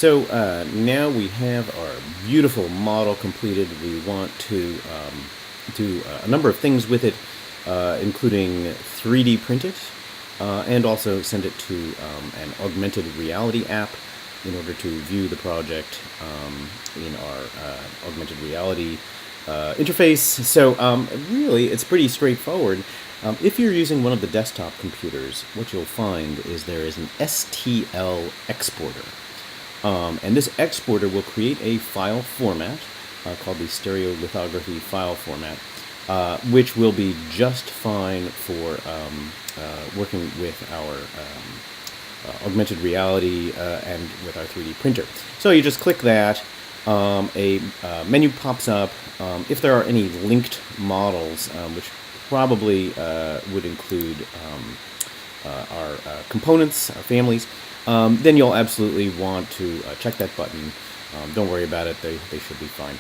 Now we have our beautiful model completed. We want to do a number of things with it, including 3D print it, and also send it to an augmented reality app in order to view the project in our augmented reality interface. Really, it's pretty straightforward. If you're using one of the desktop computers, what you'll find is there is an STL exporter. And this exporter will create a file format called the stereolithography file format, which will be just fine for working with our augmented reality and with our 3D printer. So you just click that, a menu pops up. If there are any linked models, which probably would include our components, our families, then you'll absolutely want to check that button. Don't worry about it; they should be fine.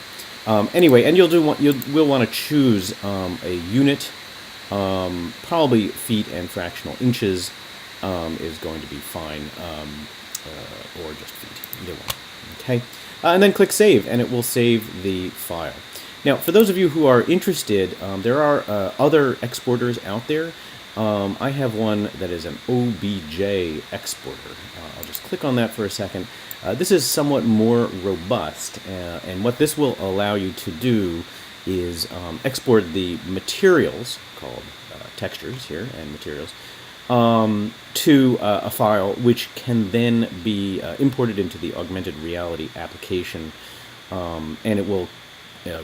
Anyway, and you'll want to choose a unit, probably feet and fractional inches is going to be fine, or just feet, either one. Okay, and then click Save, and it will save the file. Now, for those of you who are interested, there are other exporters out there. I have one that is an OBJ exporter. I'll just click on that for a second. This is somewhat more robust, and what this will allow you to do is export the materials, called textures here, and materials, to a file which can then be imported into the augmented reality application, and it will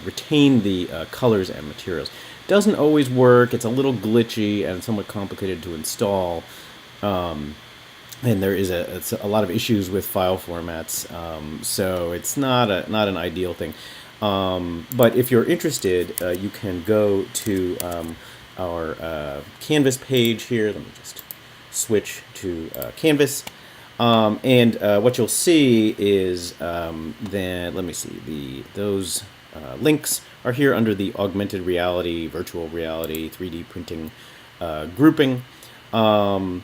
retain the colors and materials. Doesn't always work. It's a little glitchy and somewhat complicated to install, and there is a lot of issues with file formats, so it's not an ideal thing. But if you're interested, you can go to our Canvas page here. Let me just switch to Canvas. And what you'll see is then, let me see, those links are here under the augmented reality, virtual reality, 3D printing grouping. Oh,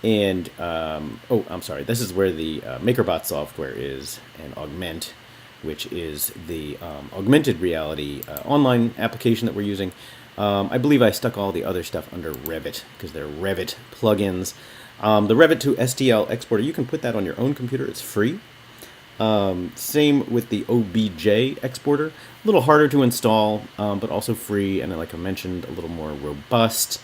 I'm sorry, this is where the Makerbot software is, and Augment, which is the augmented reality online application that we're using. I believe I stuck all the other stuff under Revit, because they're Revit plugins. The Revit to STL exporter, you can put that on your own computer. It's free. Same with the OBJ exporter. A little harder to install, but also free, and like I mentioned, a little more robust.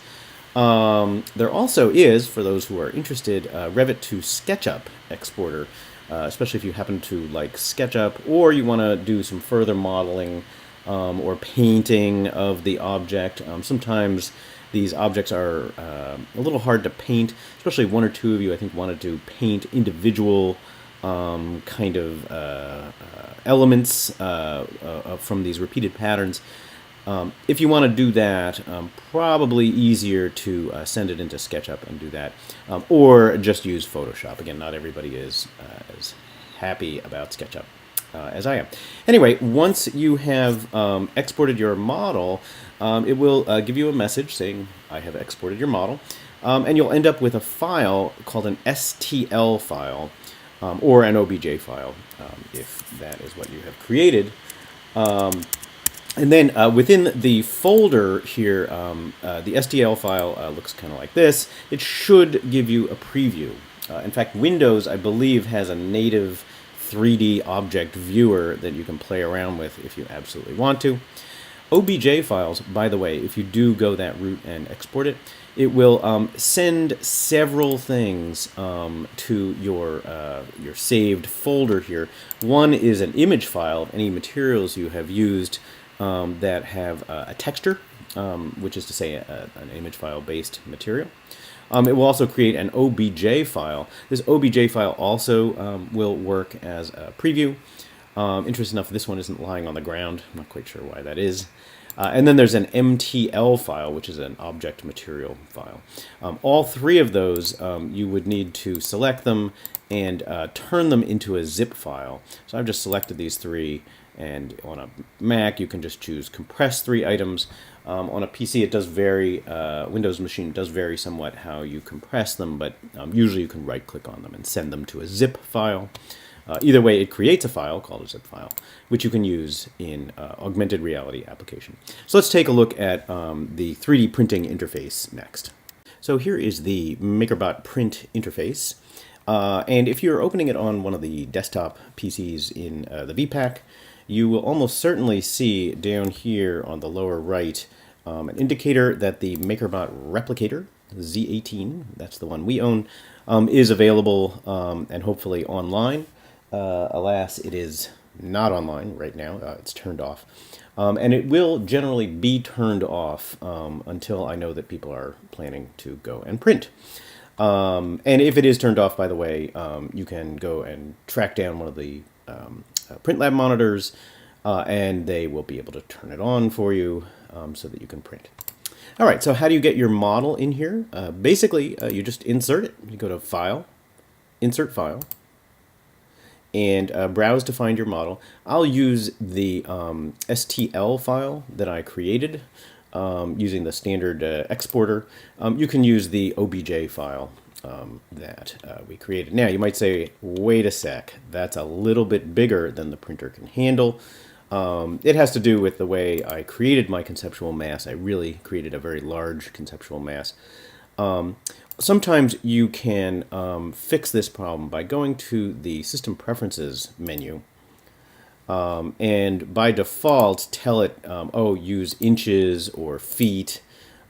There also is, for those who are interested, Revit to SketchUp exporter, especially if you happen to like SketchUp, or you want to do some further modeling or painting of the object. Sometimes these objects are a little hard to paint, especially one or two of you, I think, wanted to paint individual kind of elements from these repeated patterns. If you want to do that, probably easier to send it into SketchUp and do that, or just use Photoshop. Again, not everybody is as happy about SketchUp as I am. Anyway, once you have exported your model, it will give you a message saying, I have exported your model, and you'll end up with a file called an STL file, or an OBJ file, if that is what you have created. And then within the folder here, the STL file looks kind of like this. It should give you a preview. In fact, Windows, I believe, has a native 3D object viewer that you can play around with if you absolutely want to. OBJ files, by the way, if you do go that route and export it, it will send several things to your saved folder here. One is an image file of any materials you have used that have a texture, which is to say an image file-based material. It will also create an OBJ file. This OBJ file also will work as a preview. Interesting enough, this one isn't lying on the ground. I'm not quite sure why that is. And then there's an MTL file, which is an object material file. All three of those, you would need to select them and turn them into a zip file. So I've just selected these three, and on a Mac, you can just choose compress 3 items. On a PC, it does vary, Windows machine does vary somewhat how you compress them, but usually you can right-click on them and send them to a zip file. Either way, it creates a file called a zip file, which you can use in augmented reality application. So let's take a look at the 3D printing interface next. So here is the Makerbot Print interface. And if you're opening it on one of the desktop PCs in the VPAC, you will almost certainly see down here on the lower right an indicator that the Makerbot Replicator Z18, that's the one we own, is available and hopefully online. Alas, it is not online right now. It's turned off. And it will generally be turned off until I know that people are planning to go and print. And if it is turned off, by the way, you can go and track down one of the print lab monitors, and they will be able to turn it on for you so that you can print. All right, so how do you get your model in here? Basically, you just insert it. You go to File, Insert File, and browse to find your model. I'll use the STL file that I created using the standard exporter. You can use the OBJ file that we created. Now, you might say, wait a sec, that's a little bit bigger than the printer can handle. It has to do with the way I created my conceptual mass. I really created a very large conceptual mass. Sometimes you can fix this problem by going to the System Preferences menu and by default tell it, oh, use inches or feet.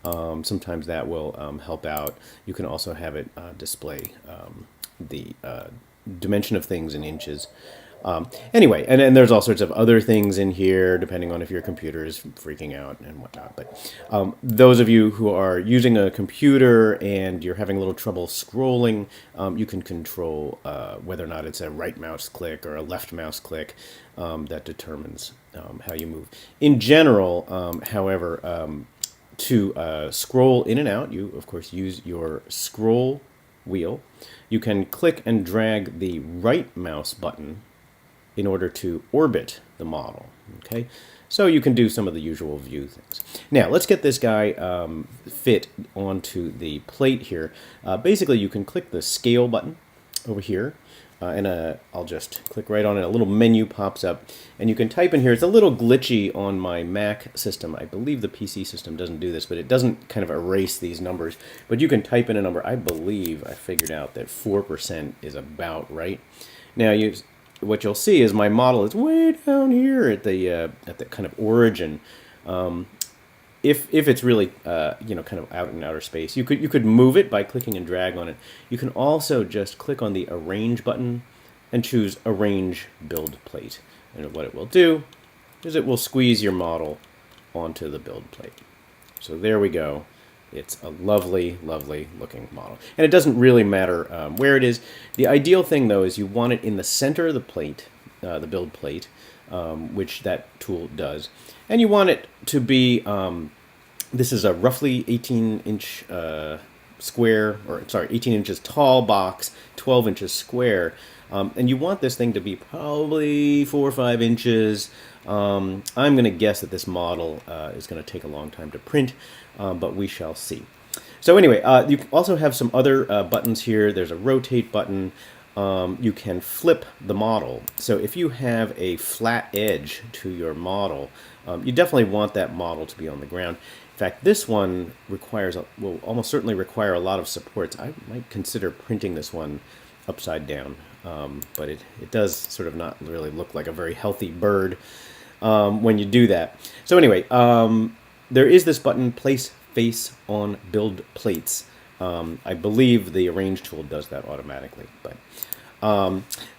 Sometimes that will help out. You can also have it display the dimension of things in inches. Anyway, and there's all sorts of other things in here, depending on if your computer is freaking out and whatnot. But those of you who are using a computer and you're having a little trouble scrolling, you can control whether or not it's a right mouse click or a left mouse click that determines how you move. In general, however, to scroll in and out, you, of course, use your scroll wheel. You can click and drag the right mouse button in order to orbit the model, okay? So you can do some of the usual view things. Now, let's get this guy fit onto the plate here. Basically, you can click the scale button over here, and I'll just click right on it. A little menu pops up, and you can type in here. It's a little glitchy on my Mac system. I believe the PC system doesn't do this, but it doesn't kind of erase these numbers. But you can type in a number. I believe I figured out that 4% is about right. Now, what you'll see is my model is way down here at the kind of origin. If it's really you know, kind of out in outer space, you could move it by clicking and drag on it. You can also just click on the Arrange button and choose Arrange Build Plate. And what it will do is it will squeeze your model onto the build plate. So there we go. It's a lovely, lovely looking model. And it doesn't really matter where it is. The ideal thing, though, is you want it in the center of the plate, the build plate, which that tool does. And you want it to be, this is a roughly 18-inch square, or sorry, 18 inches tall box, 12 inches square. And you want this thing to be probably 4 or 5 inches. I'm going to guess that this model is going to take a long time to print, but we shall see. So anyway, you also have some other buttons here. There's a rotate button. You can flip the model. So if you have a flat edge to your model, you definitely want that model to be on the ground. In fact, this one will almost certainly require a lot of supports. I might consider printing this one upside down, but it does sort of not really look like a very healthy bird when you do that. So anyway, there is this button, Place Face on Build Plates. I believe the Arrange tool does that automatically. But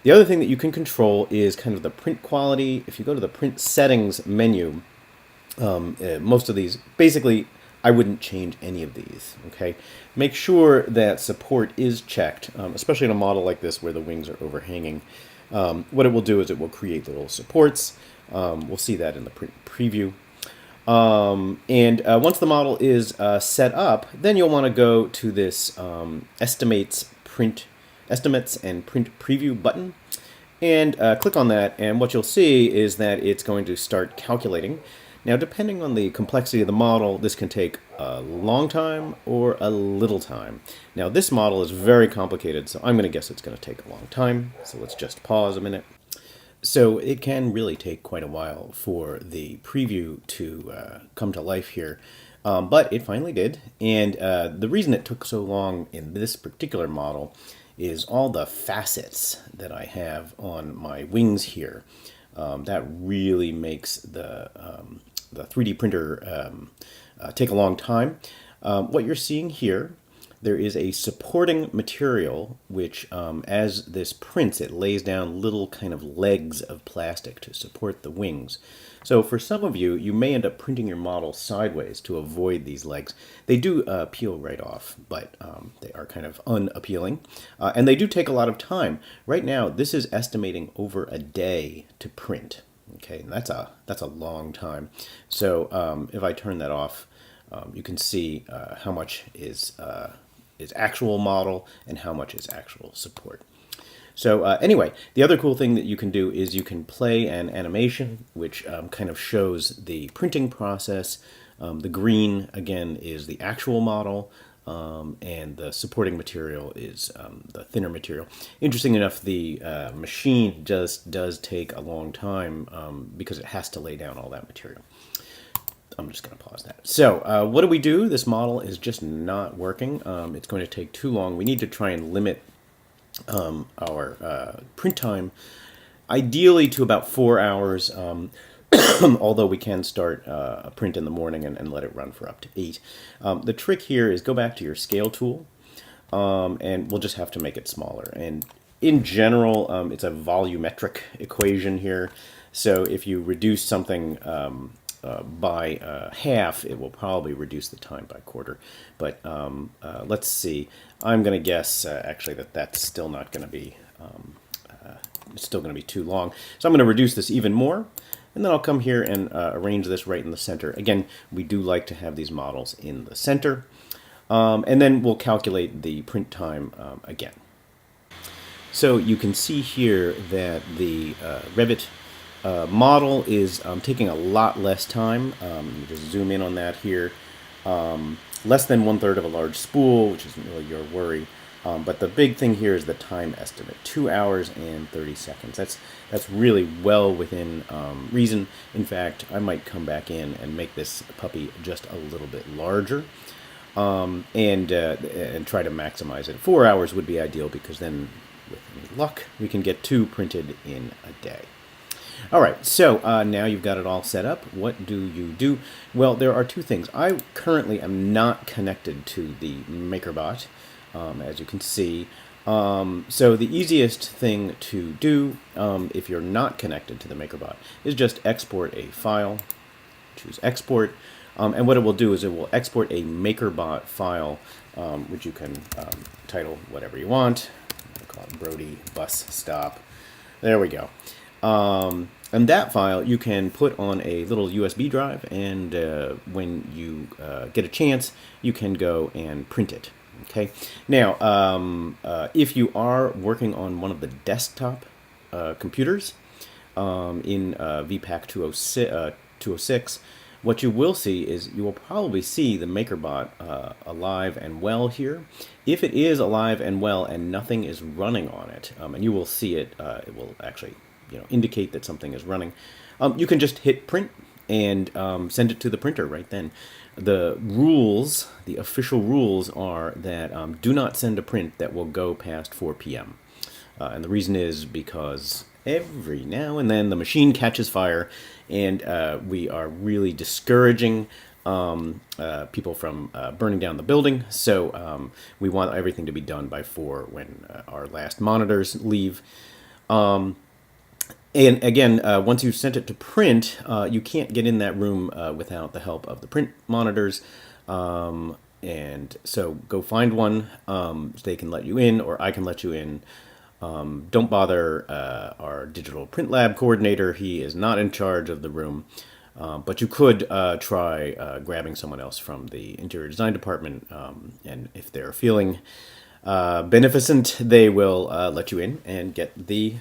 the other thing that you can control is kind of the print quality. If you go to the Print Settings menu, most of these, basically, I wouldn't change any of these, okay? Make sure that support is checked, especially in a model like this where the wings are overhanging. What it will do is it will create little supports. We'll see that in the print preview. And once the model is set up, then you'll want to go to this Estimates and Print Preview button and click on that. And what you'll see is that it's going to start calculating. Now, depending on the complexity of the model, this can take a long time or a little time. Now, this model is very complicated, so I'm going to guess it's going to take a long time. So let's just pause a minute. So it can really take quite a while for the preview to come to life here. But it finally did. And the reason it took so long in this particular model is all the facets that I have on my wings here. That really makes the 3D printer take a long time. What you're seeing here, there is a supporting material which, as this prints, it lays down little kind of legs of plastic to support the wings. So for some of you, you may end up printing your model sideways to avoid these legs. They do peel right off, but they are kind of unappealing. And they do take a lot of time. Right now, this is estimating over a day to print. Okay, and that's a long time. So if I turn that off, you can see how much is actual model and how much is actual support. So anyway, the other cool thing that you can do is you can play an animation which kind of shows the printing process. The green, again, is the actual model, and the supporting material is the thinner material. Interesting enough, the machine just does take a long time because it has to lay down all that material. I'm just going to pause that. So what do? This model is just not working. It's going to take too long. We need to try and limit our print time, ideally to about 4 hours, although we can start a print in the morning and let it run for up to 8. The trick here is go back to your scale tool, and we'll just have to make it smaller. And in general, it's a volumetric equation here. So if you reduce something by half, it will probably reduce the time by quarter. But let's see. I'm going to guess actually that's still not going to be too long. So I'm going to reduce this even more, and then I'll come here and arrange this right in the center. Again, we do like to have these models in the center, and then we'll calculate the print time again. So you can see here that the Revit model is taking a lot less time. Just zoom in on that here. Less than 1/3 of a large spool, which isn't really your worry. But the big thing here is the time estimate, 2 hours and 30 seconds. That's really well within reason. In fact, I might come back in and make this puppy just a little bit larger, and try to maximize it. 4 hours would be ideal because then, with any luck, we can get 2 printed in a day. All right, so now you've got it all set up. What do? Well, there are 2 things. I currently am not connected to the Makerbot, as you can see. So the easiest thing to do if you're not connected to the Makerbot is just export a file. Choose export. And what it will do is it will export a Makerbot file, which you can title whatever you want. I'll call it Brody Bus Stop. There we go. And that file you can put on a little USB drive, and when you get a chance, you can go and print it. Okay. Now, if you are working on one of the desktop computers in VPAC 206, what you will see is you will probably see the Makerbot alive and well here. If it is alive and well and nothing is running on it, and you will see it, it will actually indicate that something is running. You can just hit print and send it to the printer right then. The rules, the official rules, are that do not send a print that will go past 4 p.m. And the reason is because every now and then the machine catches fire, and we are really discouraging people from burning down the building. So we want everything to be done by 4 when our last monitors leave. And again, once you've sent it to print, you can't get in that room without the help of the print monitors. And so go find one. They can let you in, or I can let you in. Don't bother our digital print lab coordinator. He is not in charge of the room. But you could try grabbing someone else from the interior design department. And if they're feeling beneficent, they will let you in and get the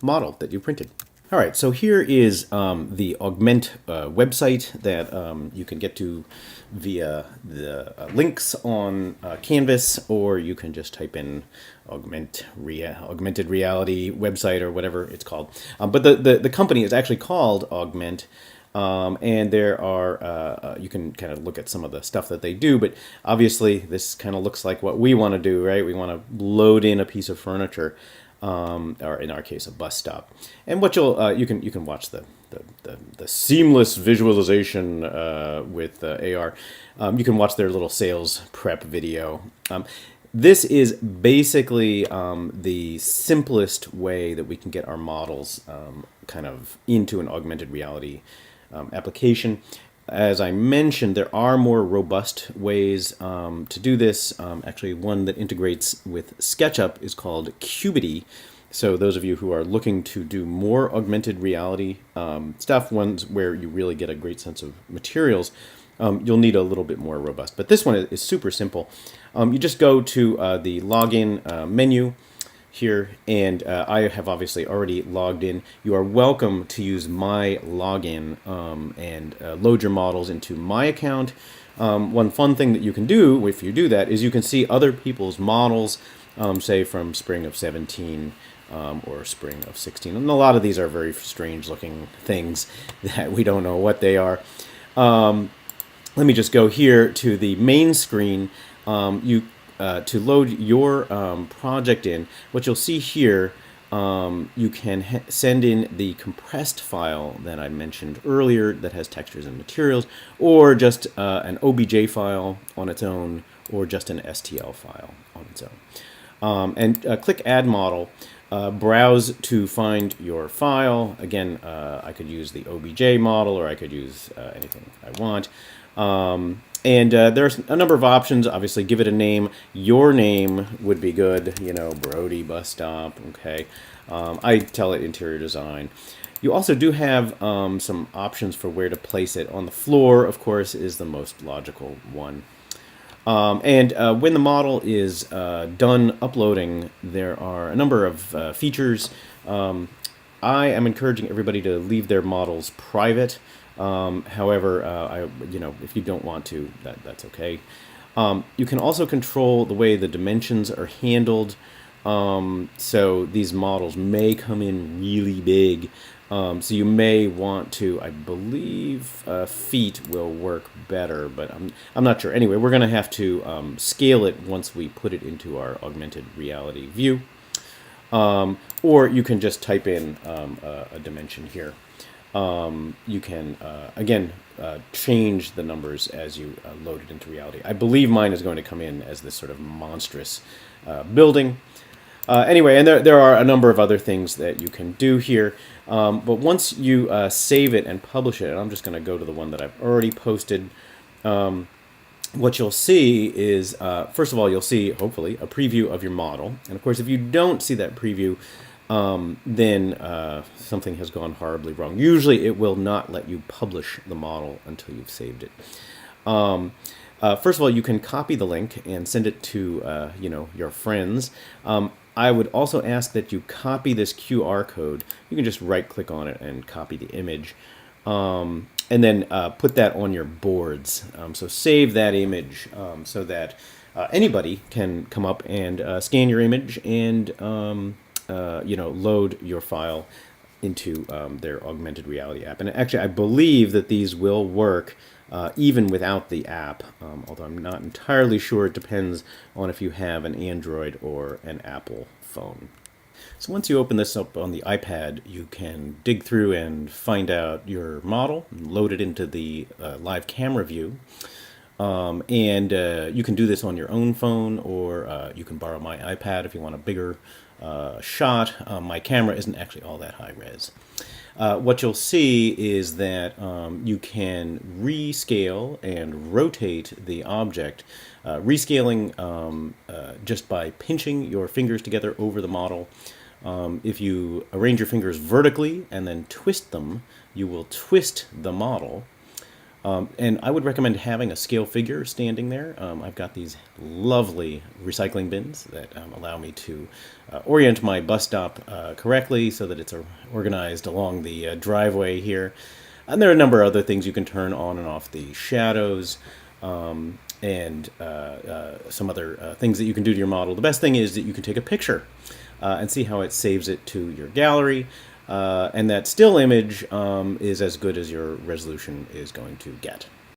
model that you printed. All right, so here is the Augment website that you can get to via the links on Canvas, or you can just type in Augmented Reality website or whatever it's called. But the company is actually called Augment, and there are, you can kind of look at some of the stuff that they do, but obviously this kind of looks like what we want to do, right? We want to load in a piece of furniture. Or in our case, a bus stop. And what you can watch the seamless visualization with AR. You can watch their little sales prep video. This is basically the simplest way that we can get our models kind of into an augmented reality application. As I mentioned, there are more robust ways to do this. Actually, one that integrates with SketchUp is called Cubity. So those of you who are looking to do more augmented reality stuff, ones where you really get a great sense of materials, you'll need a little bit more robust. But this one is super simple. You just go to the login menu here, and I have obviously already logged in. You are welcome to use my login and load your models into my account. One fun thing that you can do if you do that is you can see other people's models, say from spring of 17 or spring of 16. And a lot of these are very strange looking things that we don't know what they are. Let me just go here to the main screen. To load your project in, what you'll see here, you can send in the compressed file that I mentioned earlier that has textures and materials, or just an OBJ file on its own, or just an STL file on its own. And click Add Model. Browse to find your file. Again, I could use the OBJ model, or I could use anything I want. And there's a number of options. Obviously, give it a name. Your name would be good. You know, Brody Bus Stop. Okay. I tell it interior design. You also do have some options for where to place it. On the floor, of course, is the most logical one. And when the model is done uploading, there are a number of features. I am encouraging everybody to leave their models private. However, if you don't want to, that's okay. You can also control the way the dimensions are handled. So these models may come in really big. So you may want to, I believe, feet will work better, but I'm not sure. Anyway, we're going to have to scale it once we put it into our augmented reality view. Or you can just type in a dimension here. You can, again, change the numbers as you load it into reality. I believe mine is going to come in as this sort of monstrous building. Anyway, and there are a number of other things that you can do here. But once you save it and publish it, and I'm just going to go to the one that I've already posted, what you'll see is, first of all, you'll see, hopefully, a preview of your model. And of course, if you don't see that preview, then something has gone horribly wrong. Usually it will not let you publish the model until you've saved it. First of all, you can copy the link and send it to your friends. I would also ask that you copy this QR code. You can just right-click on it and copy the image. And then put that on your boards. So save that image so that anybody can come up and scan your image and load your file into their augmented reality app. And actually, I believe that these will work even without the app, although I'm not entirely sure. It depends on if you have an Android or an Apple phone. So once you open this up on the iPad, you can dig through and find out your model, load it into the live camera view. And you can do this on your own phone, or you can borrow my iPad if you want a bigger shot. My camera isn't actually all that high res. What you'll see is that you can rescale and rotate the object. Rescaling just by pinching your fingers together over the model. If you arrange your fingers vertically and then twist them, you will twist the model. And I would recommend having a scale figure standing there. I've got these lovely recycling bins that allow me to orient my bus stop correctly so that it's organized along the driveway here. And there are a number of other things you can turn on and off the shadows, and some other things that you can do to your model. The best thing is that you can take a picture and see how it saves it to your gallery. And that still image is as good as your resolution is going to get.